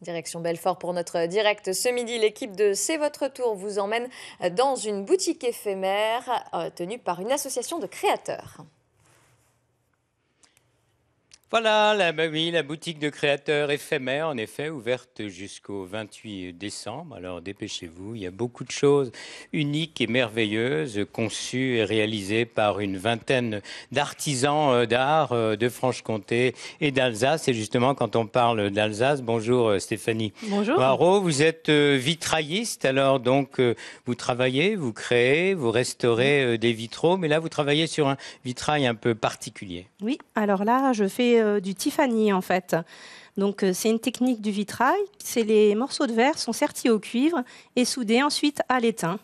Direction Belfort pour notre direct ce midi. L'équipe de C'est votre tour vous emmène dans une boutique éphémère tenue par une association de créateurs. Voilà, la boutique de créateurs éphémères, en effet, ouverte jusqu'au 28 décembre. Alors dépêchez-vous, il y a beaucoup de choses uniques et merveilleuses, conçues et réalisées par une vingtaine d'artisans d'art de Franche-Comté et d'Alsace. Et justement, quand on parle d'Alsace, bonjour Stéphanie. Bonjour. Bravo, vous êtes vitrailliste, alors donc vous travaillez, vous créez, vous restaurez des vitraux, mais là vous travaillez sur un vitrail un peu particulier. Oui, alors là, je fais du Tiffany en fait. Donc c'est une technique du vitrail. Les morceaux de verre sont sertis au cuivre et soudés ensuite à l'étain.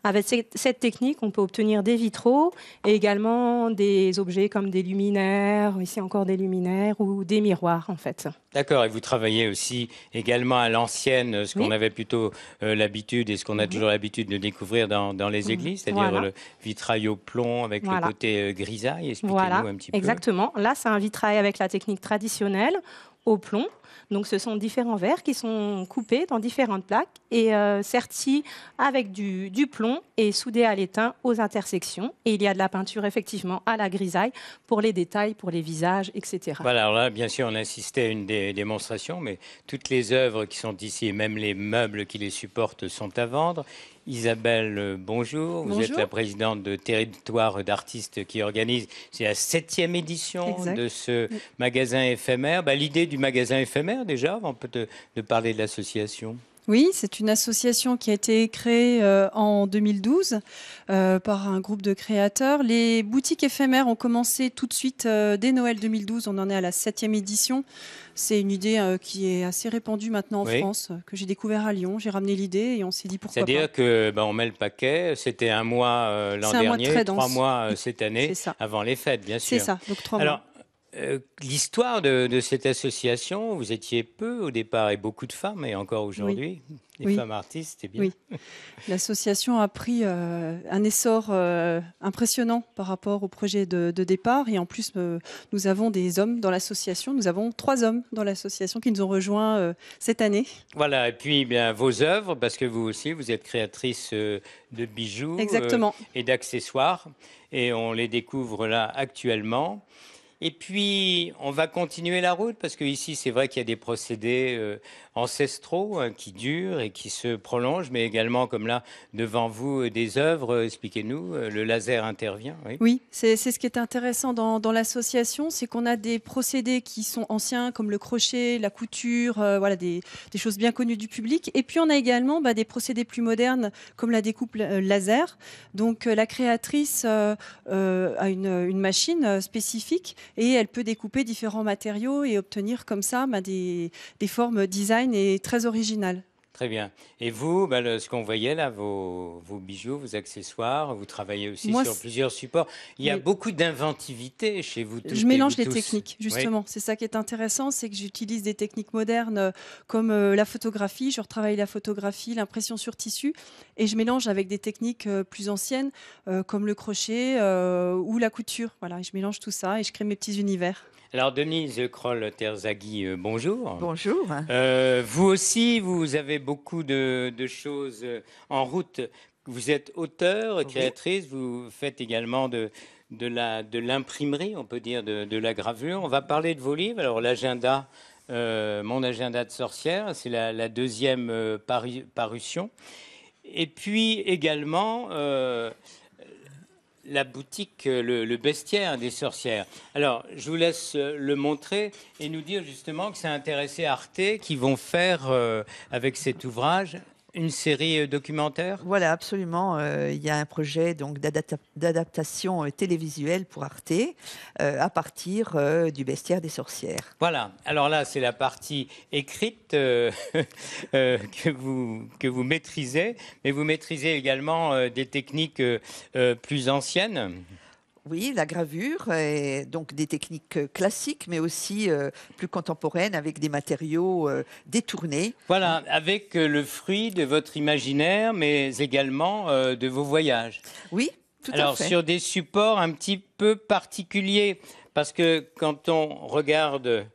Avec cette technique, on peut obtenir des vitraux et également des objets comme des luminaires, ici encore des luminaires ou des miroirs en fait. D'accord, et vous travaillez aussi également à l'ancienne, ce qu'on avait plutôt l'habitude et ce qu'on a toujours l'habitude de découvrir dans les églises, c'est-à-dire le vitrail au plomb avec le côté grisaille. Expliquez-nous un petit peu. Exactement. Là, c'est un vitrail avec la technique traditionnelle au plomb. Donc, ce sont différents verres qui sont coupés dans différentes plaques et sertis avec du plomb et soudés à l'étain aux intersections. Et il y a de la peinture, effectivement, à la grisaille pour les détails, pour les visages, etc. Voilà, alors là, bien sûr, on assistait à une des démonstrations, mais toutes les œuvres qui sont ici et même les meubles qui les supportent sont à vendre. Isabelle, bonjour. Vous êtes la présidente de Territoire d'artistes qui organise, c'est la 7e édition de ce magasin éphémère. L'idée du magasin éphémère, déjà, avant de parler de l'association. Oui, c'est une association qui a été créée en 2012 par un groupe de créateurs. Les boutiques éphémères ont commencé tout de suite dès Noël 2012. On en est à la 7e édition. C'est une idée qui est assez répandue maintenant en France, que j'ai découvert à Lyon. J'ai ramené l'idée et on s'est dit pourquoi pas. C'est-à-dire que on met le paquet. C'était un mois l'an dernier, 3 mois cette année, avant les fêtes, bien sûr. C'est ça, donc 3 mois. L'histoire de cette association, vous étiez peu au départ et beaucoup de femmes, et encore aujourd'hui, des femmes artistes, c'est bien. Oui, l'association a pris un essor impressionnant par rapport au projet de départ, et en plus nous avons des hommes dans l'association, nous avons 3 hommes dans l'association qui nous ont rejoints cette année. Voilà, et puis vos œuvres, parce que vous aussi, vous êtes créatrice de bijoux et d'accessoires, et on les découvre là actuellement. Et puis, on va continuer la route parce qu'ici, c'est vrai qu'il y a des procédés ancestraux qui durent et qui se prolongent, mais également, comme là, devant vous, des œuvres. Expliquez-nous, le laser intervient. Oui, c'est ce qui est intéressant dans l'association, c'est qu'on a des procédés qui sont anciens, comme le crochet, la couture, voilà, des choses bien connues du public. Et puis, on a également des procédés plus modernes, comme la découpe laser. Donc, la créatrice a une machine spécifique et elle peut découper différents matériaux et obtenir comme ça des formes design et très originales. Très bien. Et vous, ce qu'on voyait là, vos bijoux, vos accessoires, vous travaillez aussi sur plusieurs supports. Il y a beaucoup d'inventivité chez vous tous. Je mélange les techniques, justement. C'est ça qui est intéressant, c'est que j'utilise des techniques modernes comme la photographie. Je retravaille la photographie, l'impression sur tissu, et je mélange avec des techniques plus anciennes comme le crochet ou la couture. Voilà, je mélange tout ça et je crée mes petits univers. Alors, Denise Kroll-Terzaghi, bonjour. Bonjour. Vous aussi, vous avez beaucoup de choses en route. Vous êtes auteur, créatrice, vous faites également de l'imprimerie, on peut dire, de la gravure. On va parler de vos livres. Alors, l'agenda, mon agenda de sorcière, c'est la 2e parution. Et puis également... la boutique, le bestiaire des sorcières. Alors, je vous laisse le montrer et nous dire justement que ça a intéressé Arte qui vont faire, avec cet ouvrage, une série documentaire. Voilà, absolument. Il y a un projet donc d'adaptation télévisuelle pour Arte à partir du bestiaire des sorcières. Voilà. Alors là, c'est la partie écrite que vous maîtrisez, mais vous maîtrisez également des techniques plus anciennes. Oui, la gravure, et donc des techniques classiques, mais aussi plus contemporaines, avec des matériaux détournés. Voilà, avec le fruit de votre imaginaire, mais également de vos voyages. Oui, tout à fait. Alors, sur des supports un petit peu particuliers, parce que quand on regarde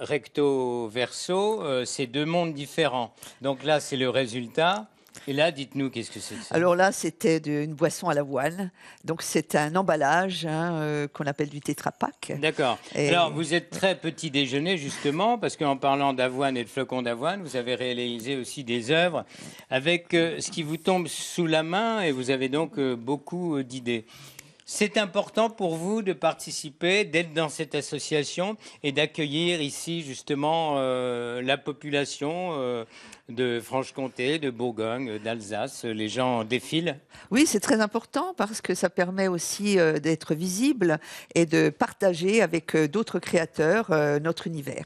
recto verso, c'est deux mondes différents. Donc là, c'est le résultat. Et là, dites-nous, qu'est-ce que c'est que ça? Alors là, c'était une boisson à l'avoine. Donc c'est un emballage qu'on appelle du Tetra Pak. D'accord. Alors vous êtes très petit déjeuner justement, parce qu'en parlant d'avoine et de flocons d'avoine, vous avez réalisé aussi des œuvres avec ce qui vous tombe sous la main et vous avez donc beaucoup d'idées. C'est important pour vous de participer, d'être dans cette association et d'accueillir ici justement la population de Franche-Comté, de Bourgogne, d'Alsace. Les gens défilent. Oui, c'est très important parce que ça permet aussi d'être visible et de partager avec d'autres créateurs notre univers.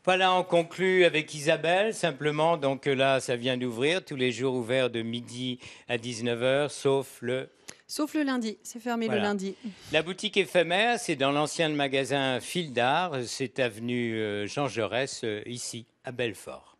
Voilà, on conclut avec Isabelle, simplement. Donc là, ça vient d'ouvrir, tous les jours ouverts de midi à 19h, sauf le lundi, c'est fermé le lundi. La boutique éphémère, c'est dans l'ancien magasin Fil d'Art, c'est avenue Jean Jaurès, ici, à Belfort.